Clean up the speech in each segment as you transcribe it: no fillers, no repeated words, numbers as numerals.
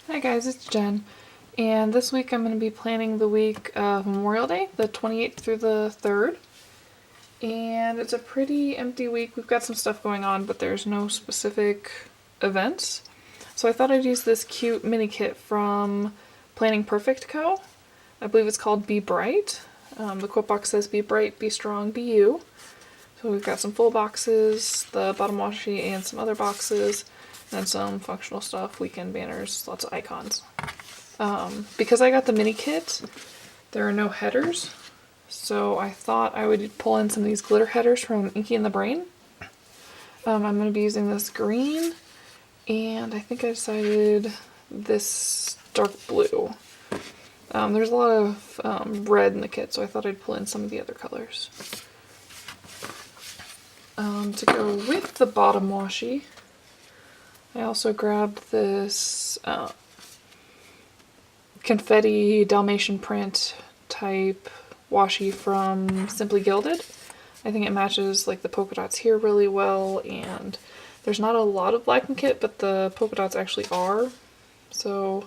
Hi guys, it's Jen, and this week I'm going to be planning the week of Memorial Day, the 28th through the 3rd, and it's a pretty empty week. We've got some stuff going on, but there's no specific events. So I thought I'd use this cute mini kit from Planning Perfect Co. I believe it's called Be Bright. The quote box says, "Be bright, be strong, be you." So we've got some full boxes, the bottom washi, and some other boxes, and some functional stuff, weekend banners, lots of icons. Because I got the mini kit, there are no headers, so I thought I would pull in some of these glitter headers from Inky and the Brain. I'm going to be using this green, and I think I decided this dark blue. There's a lot of red in the kit, so I thought I'd pull in some of the other colors. To go with the bottom washi, I also grabbed this confetti Dalmatian print type washi from Simply Gilded. I think it matches like the polka dots here really well, and there's not a lot of black in kit, but the polka dots actually are. So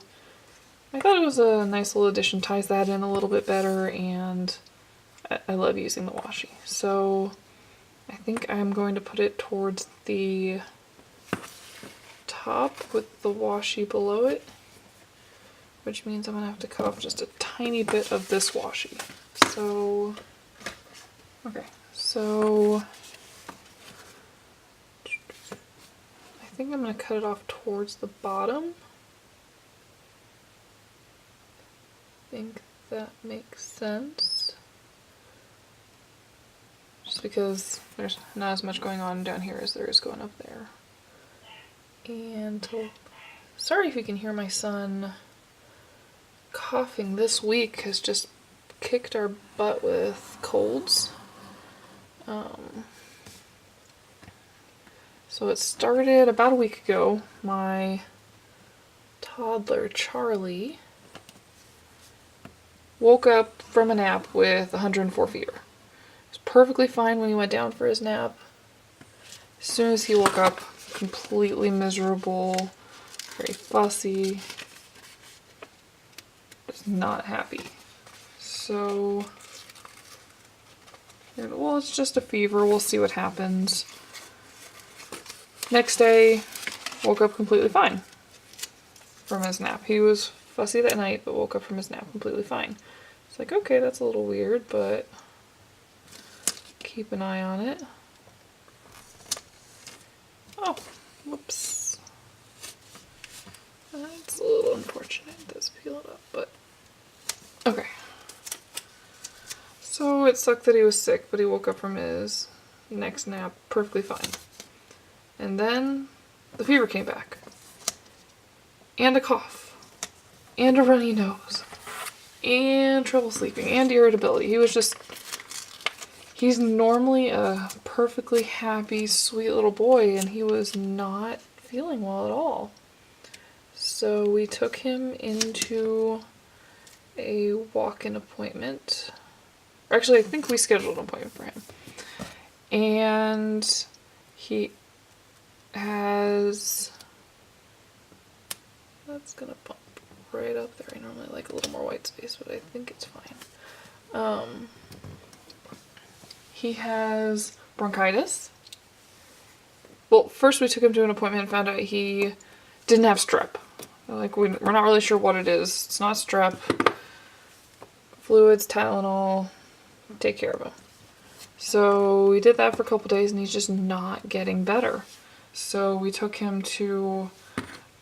I thought it was a nice little addition, ties that in a little bit better, and I love using the washi. So I think I'm going to put it towards the top with the washi below it, which means I'm going to have to cut off just a tiny bit of this washi. So, okay, so I think I'm going to cut it off towards the bottom. I think that makes sense. Just because there's not as much going on down here as there is going up there. And sorry if you can hear my son coughing. This week has just kicked our butt with colds. So it started about a week ago. My toddler, Charlie, woke up from a nap with 104 fever. He was perfectly fine when he went down for his nap. As soon as he woke up, completely miserable, very fussy, just not happy. So, well, it's just a fever, we'll see what happens. Next day, woke up completely fine from his nap. He was fussy that night, but woke up from his nap completely fine. It's like, okay, that's a little weird, but keep an eye on it. Oh, whoops. That's a little unfortunate. That's peeled up, but okay. So it sucked that he was sick, but he woke up from his next nap perfectly fine. And then the fever came back. And a cough. And a runny nose. And trouble sleeping. And irritability. He's normally a perfectly happy, sweet little boy, and he was not feeling well at all. So we took him into a walk-in appointment. Actually, I think we scheduled an appointment for him. And he has... That's gonna bump right up there. I normally like a little more white space, but I think it's fine. He has bronchitis. Well, first we took him to an appointment and found out he didn't have strep. Like, we're not really sure what it is. It's not strep. Fluids, Tylenol, take care of him. So we did that for a couple days and he's just not getting better. So we took him to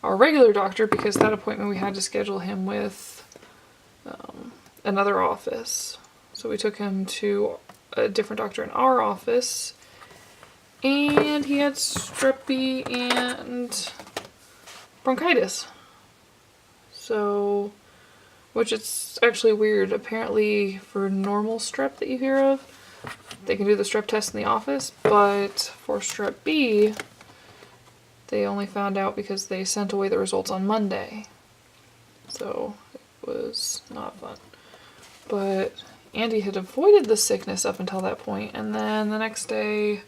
our regular doctor because that appointment we had to schedule him with another office. So we took him to a different doctor in our office, and he had strep B and bronchitis. So, which it's actually weird. Apparently for normal strep that you hear of, they can do the strep test in the office, but for strep B, they only found out because they sent away the results on Monday. So it was not fun. But Andy had avoided the sickness up until that point, and then the next day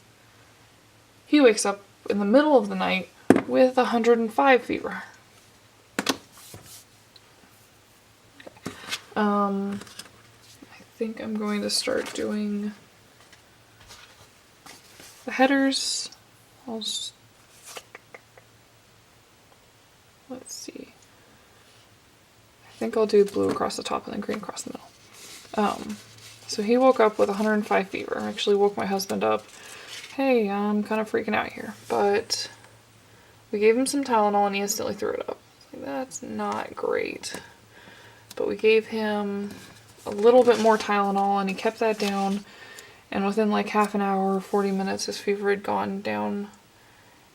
he wakes up in the middle of the night with 105 fever. I think I'm going to start doing the headers. Let's see. I think I'll do blue across the top and then green across the middle. So he woke up with 105 fever. I actually woke my husband up. Hey, I'm kind of freaking out here. But we gave him some Tylenol and he instantly threw it up. Like, that's not great. But we gave him a little bit more Tylenol and he kept that down. And within like half an hour, 40 minutes, his fever had gone down.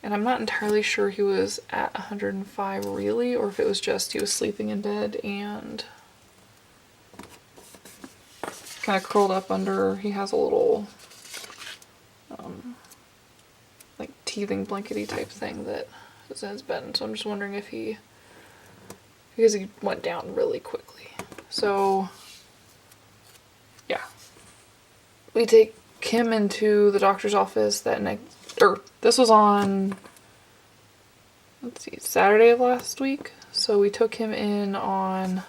And I'm not entirely sure he was at 105 really, or if it was just he was sleeping in bed and kind of curled up under, he has a little like teething blankety type thing that is in his bed. So I'm just wondering if because he went down really quickly. So yeah, we take him into the doctor's office that night, or this was on, let's see, Saturday of last week. So we took him in on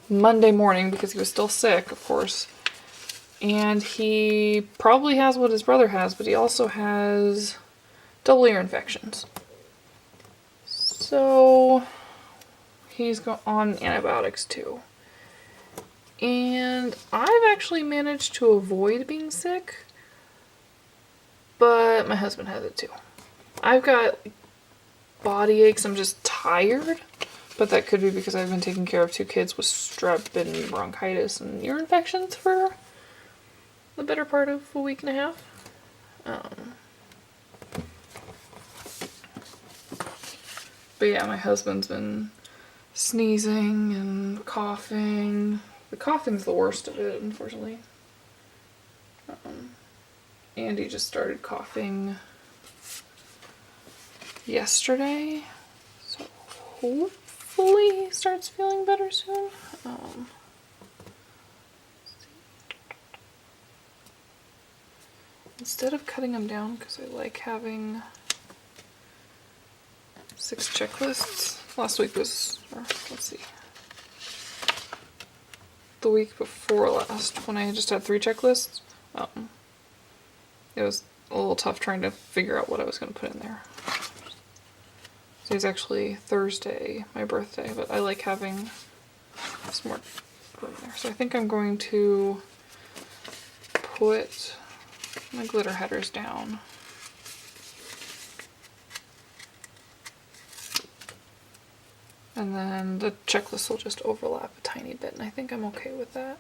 Monday morning because he was still sick, of course. And he probably has what his brother has, but he also has double ear infections. So he's on antibiotics too. And I've actually managed to avoid being sick, but my husband has it too. I've got body aches, I'm just tired, but that could be because I've been taking care of 2 kids with strep and bronchitis and ear infections for the better part of a week and a half. But yeah, my husband's been sneezing and coughing. The coughing's the worst of it, unfortunately. Andy just started coughing yesterday, so hopefully he starts feeling better soon. Instead of cutting them down, because I like having 6 checklists. Last week was, or let's see, the week before last when I just had 3 checklists. It was a little tough trying to figure out what I was going to put in there. Today's actually Thursday, my birthday, but I like having some more room there. So I think I'm going to put my glitter headers down. And then the checklist will just overlap a tiny bit, and I think I'm okay with that.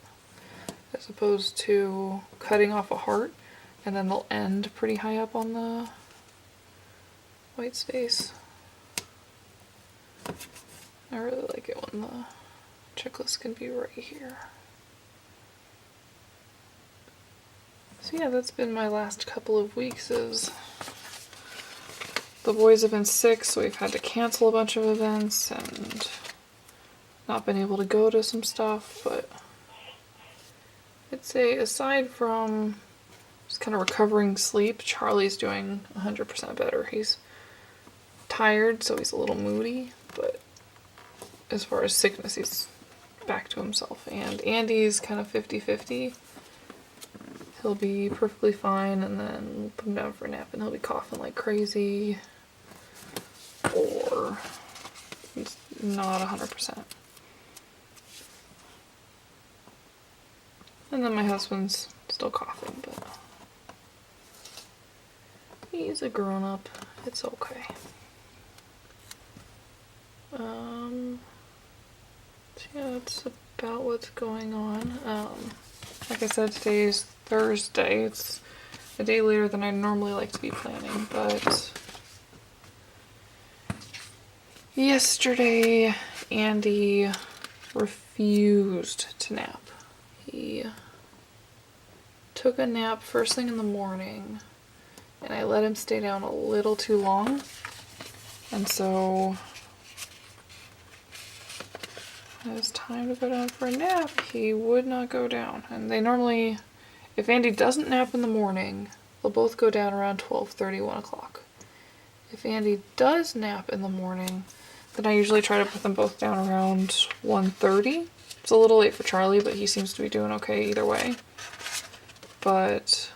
As opposed to cutting off a heart, and then they'll end pretty high up on the white space. I really like it when the checklist can be right here. So yeah, that's been my last couple of weeks. Is the boys have been sick, so we've had to cancel a bunch of events and not been able to go to some stuff, but I'd say aside from just kind of recovering sleep, Charlie's doing 100% better. He's tired, so he's a little moody, but as far as sickness, he's back to himself. And Andy's kind of 50-50. He'll be perfectly fine, and then we'll put him down for a nap, and he'll be coughing like crazy, or he's not 100%. And then my husband's still coughing, but he's a grown-up. It's okay. So yeah, that's about what's going on. Like I said, today's Thursday. It's a day later than I normally like to be planning, but yesterday Andy refused to nap. He took a nap first thing in the morning, and I let him stay down a little too long, and so when it was time to go down for a nap, he would not go down. And they normally, if Andy doesn't nap in the morning, they'll both go down around 12:30, 1 o'clock. If Andy does nap in the morning, then I usually try to put them both down around 1:30, It's a little late for Charlie, but he seems to be doing okay either way. But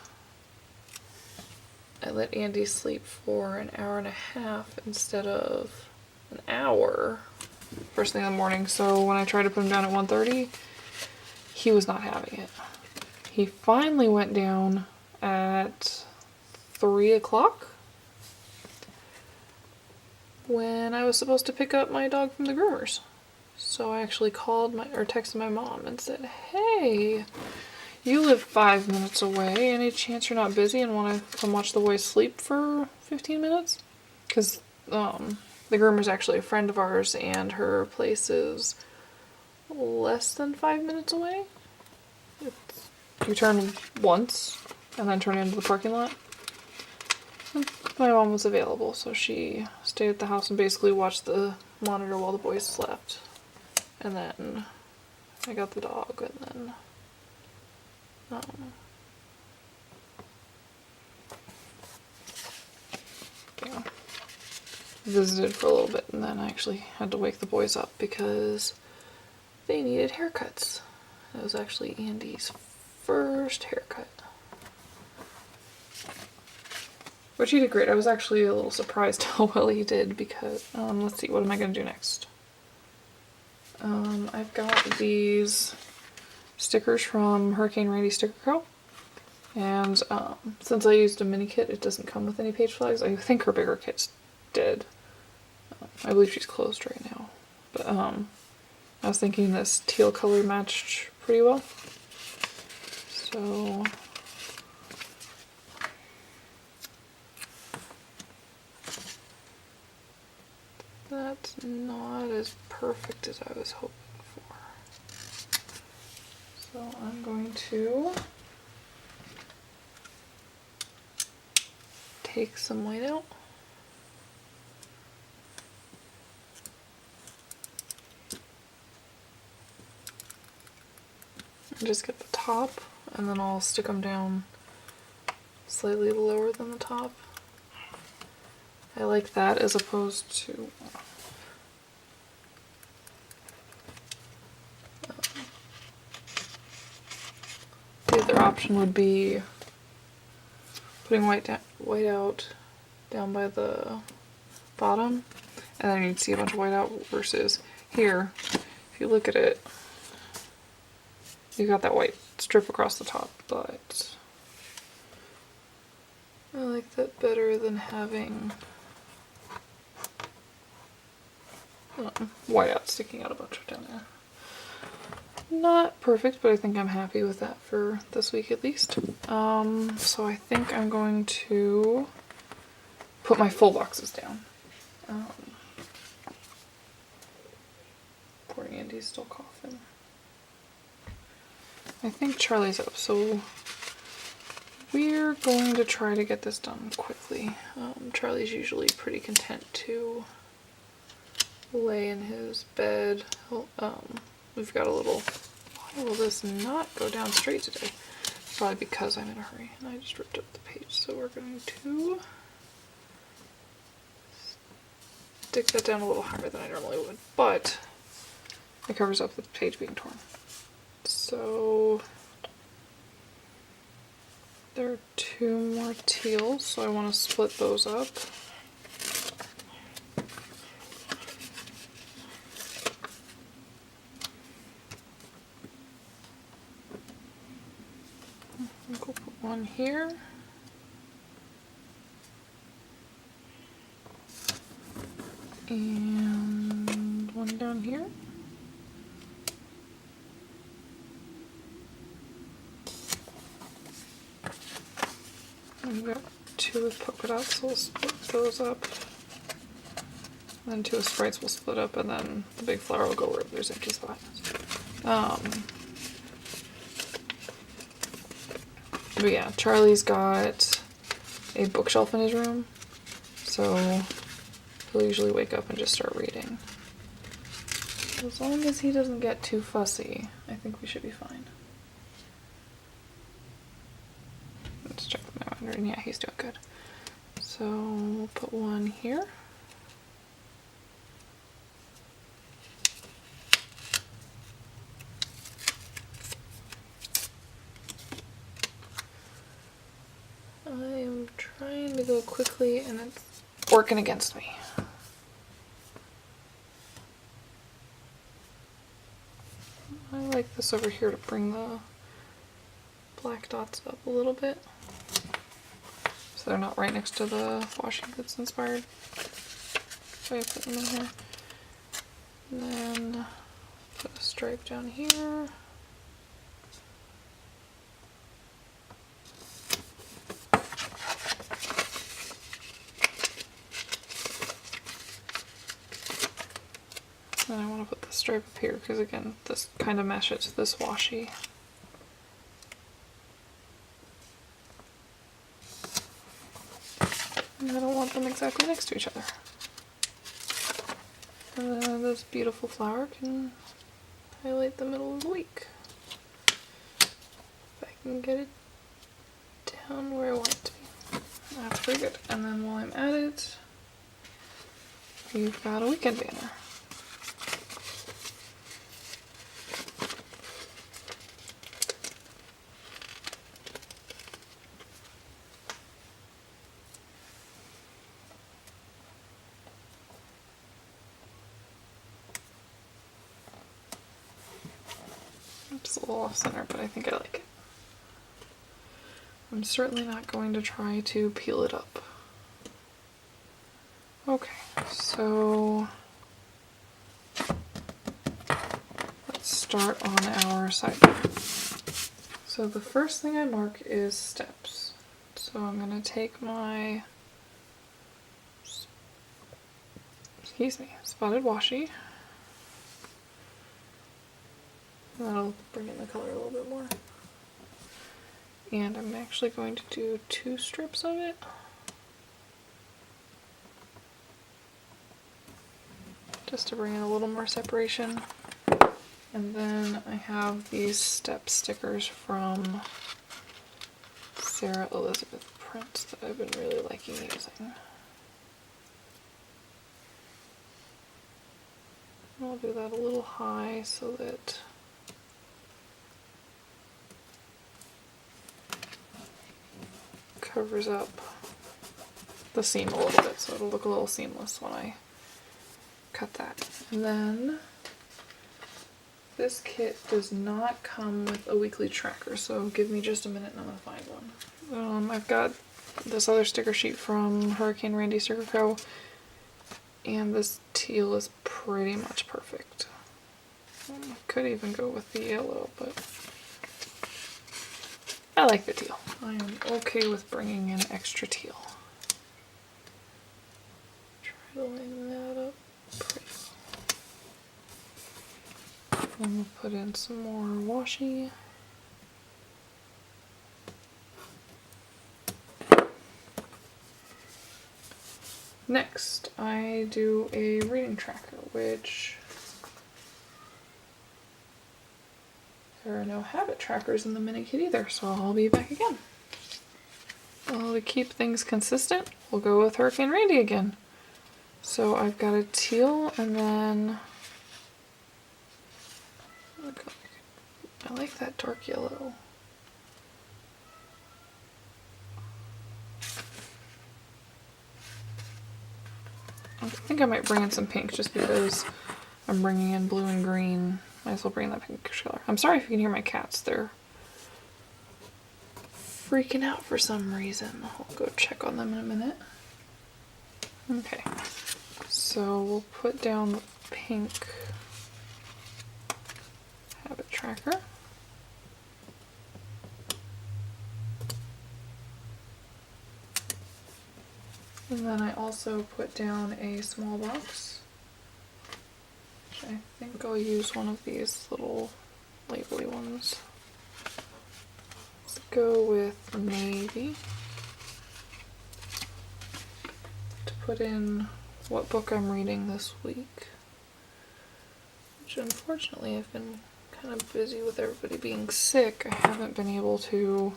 I let Andy sleep for an hour and a half instead of an hour first thing in the morning. So when I tried to put him down at 1:30, he was not having it. He finally went down at 3 o'clock when I was supposed to pick up my dog from the groomers. So I actually called or texted my mom and said, "Hey, you live 5 minutes away. Any chance you're not busy and want to come watch the boys sleep for 15 minutes?" Because the groomer's actually a friend of ours, and her place is less than 5 minutes away. You turn once and then turn into the parking lot. My mom was available, so she stayed at the house and basically watched the monitor while the boys slept. And then I got the dog, and then yeah, visited for a little bit, and then I actually had to wake the boys up because they needed haircuts. It was actually Andy's first haircut, which he did great. I was actually a little surprised how well he did because, let's see, what am I going to do next? I've got these stickers from Hurricane Randy Sticker Co. And since I used a mini kit, it doesn't come with any page flags. I think her bigger kits did. I believe she's closed right now. But I was thinking this teal color matched pretty well. So that's not as perfect as I was hoping for. So I'm going to take some white out. And just get the top, and then I'll stick them down slightly lower than the top. I like that as opposed to the other option would be putting white out down by the bottom, and then you'd see a bunch of white out, versus here, if you look at it, you got that white strip across the top, but I like that better than having white out sticking out a bunch down there. Not perfect, but I think I'm happy with that for this week at least. So I think I'm going to put my full boxes down. Poor Andy's still coughing. I think Charlie's up, so we're going to try to get this done quickly. Charlie's usually pretty content to lay in his bed. We've got a little... Why will this not go down straight today? Probably because I'm in a hurry and I just ripped up the page. So we're going to stick that down a little higher than I normally would, but it covers up the page being torn. So there are 2 more teals, so I want to split those up. We'll put one here. And one down here. We've got 2 with polka dots, so we'll split those up. And then 2 with sprites we'll split up, and then the big flower will go where there's empty spots. But yeah, Charlie's got a bookshelf in his room, so he'll usually wake up and just start reading. As long as he doesn't get too fussy, I think we should be fine. Let's check the monitor, and yeah, he's doing good. So we'll put one here. Let me go quickly, and it's working against me. I like this over here to bring the black dots up a little bit, so they're not right next to the washi that's inspired. So I put them in here. And then put a stripe down here. And I want to put the stripe up here because, again, this kind of matches this washi. And I don't want them exactly next to each other. And then this beautiful flower can highlight the middle of the week. If I can get it down where I want it to be. That's pretty good. And then while I'm at it, we've got a weekend banner. It's a little off center, but I think I like it. I'm certainly not going to try to peel it up. Okay, so let's start on our sidebar. So the first thing I mark is steps. So I'm going to take my, spotted washi. That'll bring in the color a little bit more. And I'm actually going to do 2 strips of it. Just to bring in a little more separation. And then I have these step stickers from Sarah Elizabeth Prints that I've been really liking using. I'll do that a little high so that covers up the seam a little bit, so it'll look a little seamless when I cut that. And then this kit does not come with a weekly tracker, so give me just a minute and I'm gonna find one. I've got this other sticker sheet from Hurricane Randy Sticker Co. And this teal is pretty much perfect. I could even go with the yellow, but I like the teal. I am okay with bringing in extra teal. Try to line that up pretty well. And we'll put in some more washi. Next, I do a reading tracker, which there are no habit trackers in the mini kit either, so I'll be back again. Well, to keep things consistent, we'll go with Hurricane Randy again. So I've got a teal, and then I like that dark yellow. I think I might bring in some pink just because I'm bringing in blue and green. Might as well bring in that pinkish color. I'm sorry if you can hear my cats. They're freaking out for some reason. I'll go check on them in a minute. Okay, so we'll put down the pink habit tracker. And then I also put down a small box. I think I'll use one of these little labely ones. Let's go with navy to put in what book I'm reading this week, which unfortunately I've been kind of busy with everybody being sick. I haven't been able to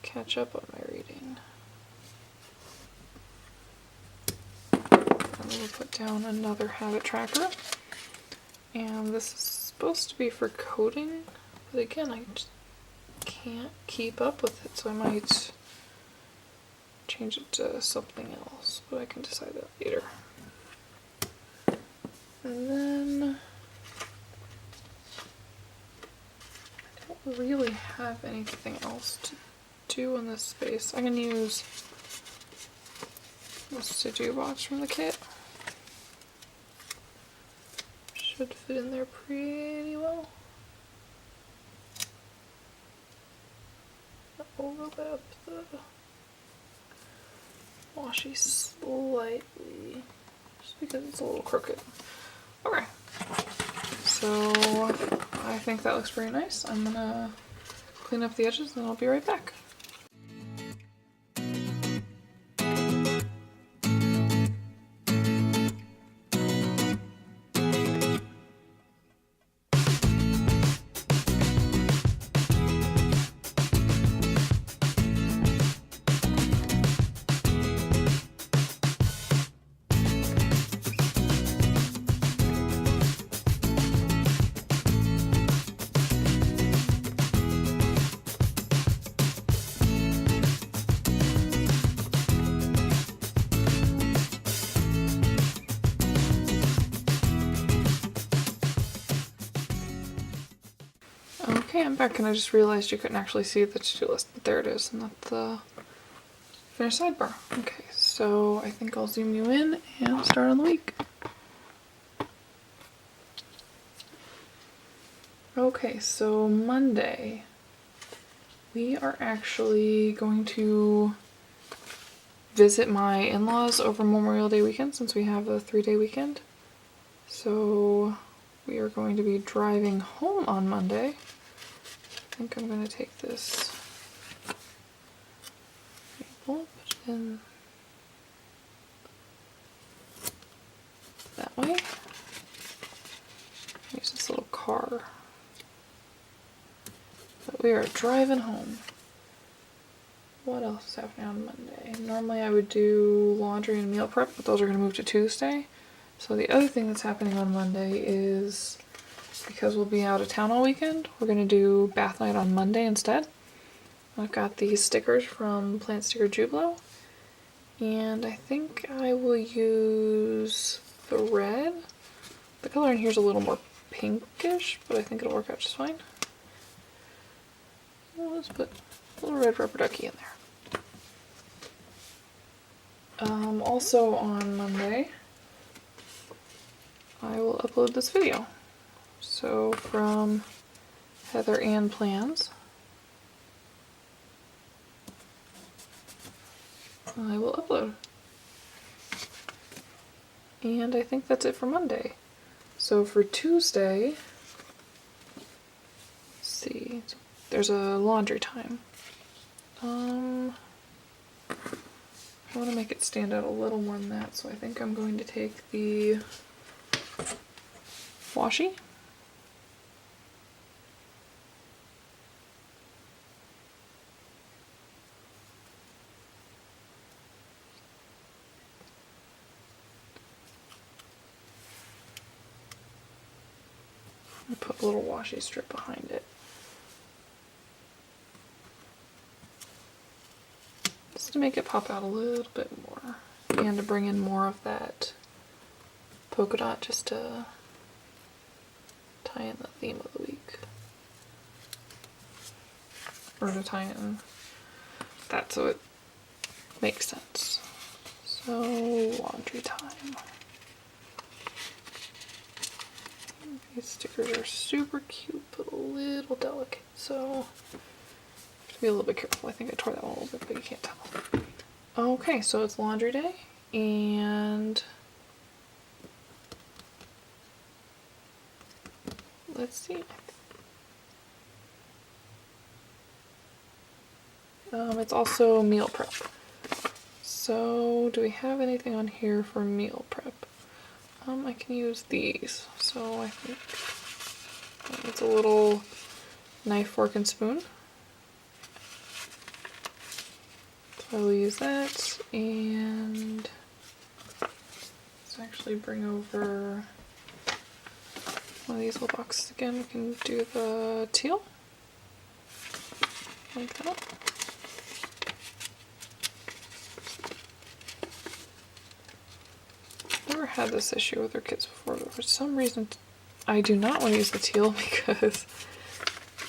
catch up on my reading. I'm going to put down another habit tracker, and this is supposed to be for coding, but again I just can't keep up with it, so I might change it to something else, but I can decide that later. And then I don't really have anything else to do in this space. I can use this to-do box from the kit. Should fit in there pretty well. Overlap the washi slightly, just because it's a little crooked. Okay, so I think that looks pretty nice. I'm gonna clean up the edges and I'll be right back. Okay, I'm back and I just realized you couldn't actually see the to-do list, but there it is, and that's the finished sidebar. Okay, so I think I'll zoom you in and start on the week. Okay, so Monday, we are actually going to visit my in-laws over Memorial Day weekend since we have a 3-day weekend. So we are going to be driving home on Monday. I think I'm going to take this put it in that way. Use this little car. But we are driving home. What else is happening on Monday? Normally I would do laundry and meal prep, but those are going to move to Tuesday. So the other thing that's happening on Monday is, because we'll be out of town all weekend, we're going to do bath night on Monday instead. I've got these stickers from Plant Sticker Jubilo, and I think I will use the red. The color in here is a little more pinkish, but I think it'll work out just fine. Let's put a little red rubber ducky in there. Also on Monday, I will upload this video. So from Heather Ann Plans, I will upload. And I think that's it for Monday. So for Tuesday, let's see, there's a laundry time. I want to make it stand out a little more than that, so I think I'm going to take the washi. And put a little washi strip behind it. Just to make it pop out a little bit more. And to bring in more of that polka dot, just to tie in the theme of the week. Or to tie in that so it makes sense. So, laundry time. These stickers are super cute, but a little delicate, so have to be a little bit careful. I think I tore that one a little bit, but you can't tell. Okay, so it's laundry day, and let's see. It's also meal prep. So, do we have anything on here for meal prep? I can use these. So I think it's a little knife, fork, and spoon. So I will use that, and let's actually bring over one of these little boxes again. We can do the teal, like that. had this issue with their kits before, but for some reason I do not want to use the teal because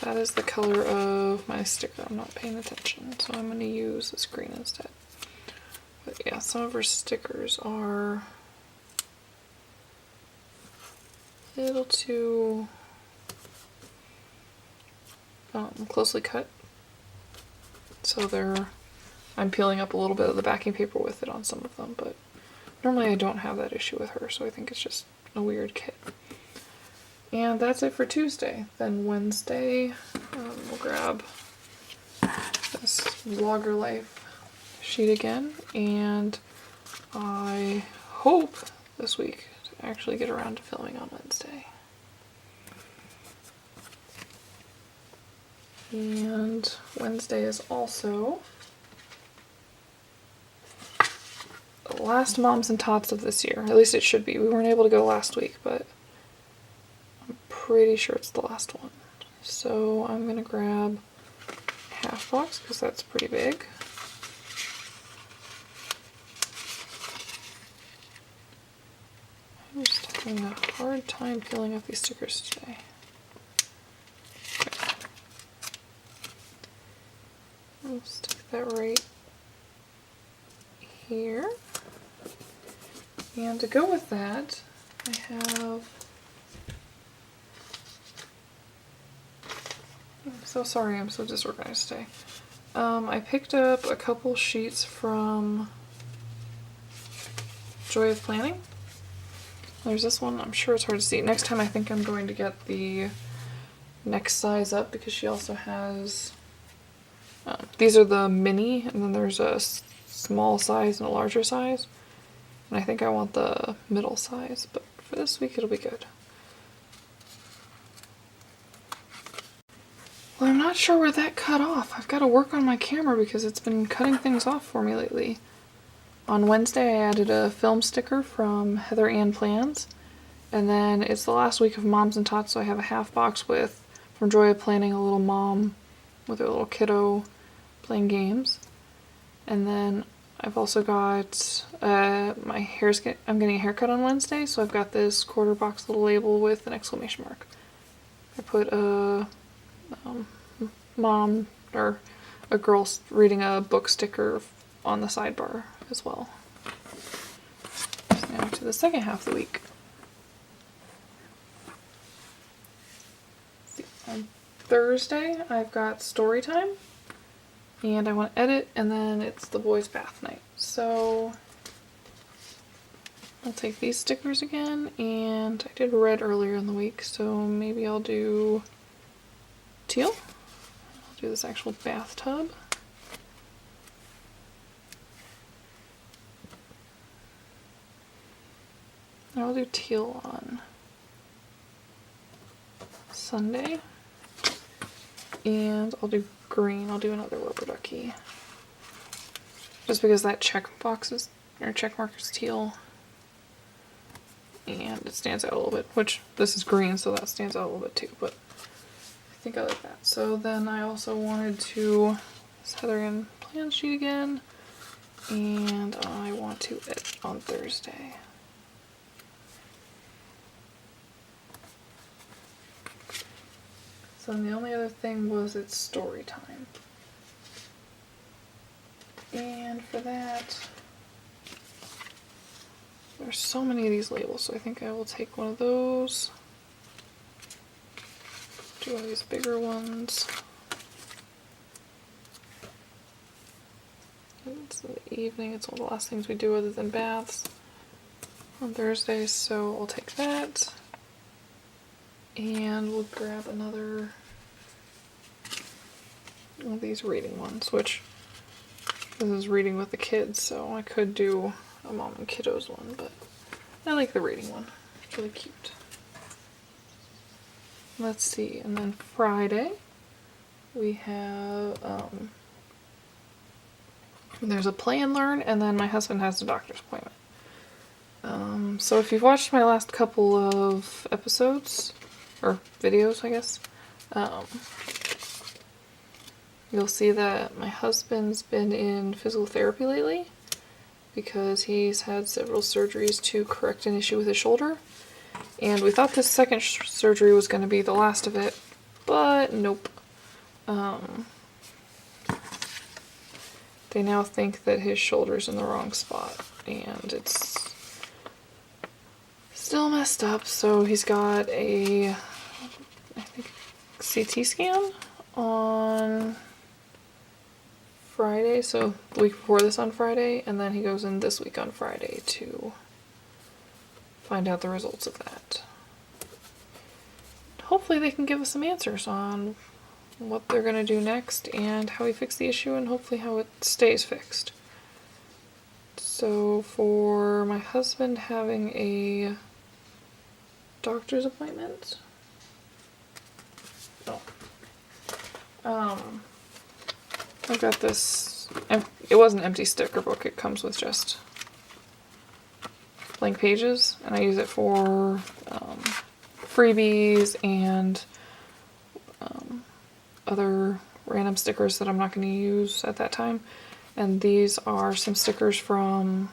that is the color of my sticker. I'm not paying attention, so I'm going to use this green instead. But yeah, some of her stickers are a little too closely cut. So I'm peeling up a little bit of the backing paper with it on some of them, but normally I don't have that issue with her, so I think it's just a weird kit. And that's it for Tuesday. Then Wednesday, we'll grab this Vlogger Life sheet again, and I hope this week to actually get around to filming on Wednesday. And Wednesday is also the last Moms and Tots of this year. At least it should be. We weren't able to go last week, but I'm pretty sure it's the last one. So I'm gonna grab half box because that's pretty big. I'm just having a hard time peeling up these stickers today. Okay. I'll stick that right here. And to go with that, I have... I'm so sorry, I'm so disorganized today. I picked up a couple sheets from Joy of Planning. There's this one, I'm sure it's hard to see. Next time I think I'm going to get the next size up because she also has... these are the mini, and then there's a small size and a larger size. And I think I want the middle size, but for this week it'll be good. Well, I'm not sure where that cut off. I've got to work on my camera because it's been cutting things off for me lately. On Wednesday I added a film sticker from Heather Ann Plans, and then it's the last week of Moms and Tots, so I have a half box with, from Joy of Planning, a little mom with her little kiddo playing games. And then I've also got my I'm getting a haircut on Wednesday, so I've got this quarter box little label with an exclamation mark. I put a mom or a girl reading a book sticker on the sidebar as well. So now to the second half of the week. On Thursday I've got story time. And I want to edit, and then it's the boys' bath night. So I'll take these stickers again, and I did red earlier in the week, so maybe I'll do teal. I'll do this actual bathtub. And I'll do teal on Sunday. And I'll do green. I'll do another rubber ducky. Just because that check mark is teal. And it stands out a little bit, which this is green, so that stands out a little bit too, but I think I like that. So then I also wanted to Heather Ann Plans sheet again, and I want to edit on Thursday. So then the only other thing was it's story time. And for that, there's so many of these labels, so I think I will take one of those. Do one of these bigger ones. It's in the evening, it's one of the last things we do other than baths on Thursdays, so I'll take that. And we'll grab another one of these reading ones, which this is reading with the kids, so I could do a mom and kiddos one, but I like the reading one. It's really cute. Let's see, and then Friday we have there's a play and learn, and then my husband has a doctor's appointment. So if you've watched my last couple of episodes, or videos I guess, you'll see that my husband's been in physical therapy lately because he's had several surgeries to correct an issue with his shoulder. And we thought this second surgery was going to be the last of it, but nope. They now think that his shoulder's in the wrong spot, and it's still messed up, so he's got a, I think, CT scan on Friday, so the week before this on Friday, and then he goes in this week on Friday to find out the results of that. Hopefully they can give us some answers on what they're going to do next and how we fix the issue and hopefully how it stays fixed. So for my husband having a doctor's appointment, I've got this, it was an empty sticker book, it comes with just blank pages, and I use it for freebies and other random stickers that I'm not going to use at that time. And these are some stickers from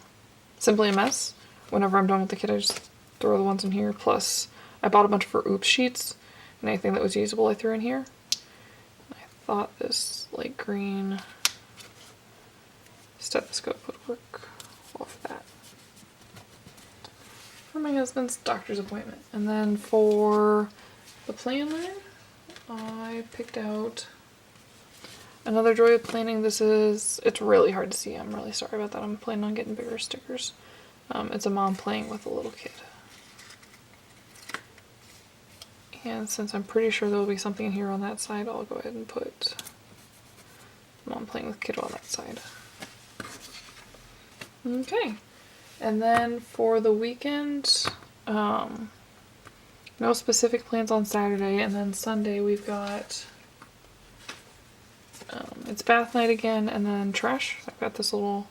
Simply a Mess. Whenever I'm done with the kit, I just throw the ones in here. Plus, I bought a bunch for Oops sheets, and anything that was usable I threw in here. I thought this light green stethoscope would work off that. For my husband's doctor's appointment. And then for the planner, I picked out another Joy of Planning. It's really hard to see. I'm really sorry about that. I'm planning on getting bigger stickers. It's a mom playing with a little kid. And since I'm pretty sure there will be something in here on that side, I'll go ahead and put mom playing with kid on that side. Okay. And then for the weekend, no specific plans on Saturday, and then Sunday we've got, it's bath night again, and then trash. I've got this little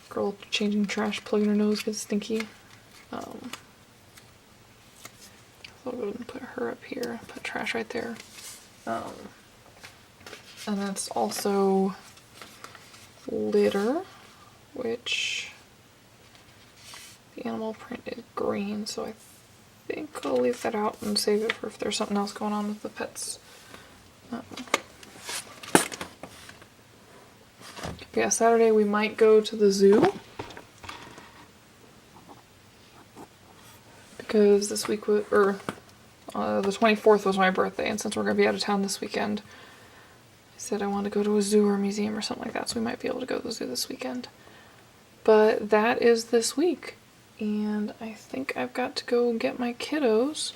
girl changing trash, plugging her nose, gets stinky. So I'll go ahead and put her up here, put trash right there. And that's also litter, which the animal print is green, so I think I'll leave that out and save it for if there's something else going on with the pets. Yeah, Saturday we might go to the zoo. Because this week, the 24th was my birthday, and since we're going to be out of town this weekend, I said I want to go to a zoo or a museum or something like that, so we might be able to go to the zoo this weekend. But that is this week. And I think I've got to go get my kiddos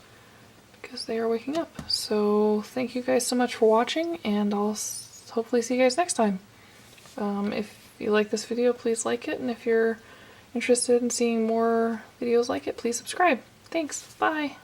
because they are waking up. So thank you guys so much for watching, and I'll hopefully see you guys next time. If you like this video, please like it, and if you're interested in seeing more videos like it, please subscribe. Thanks. Bye.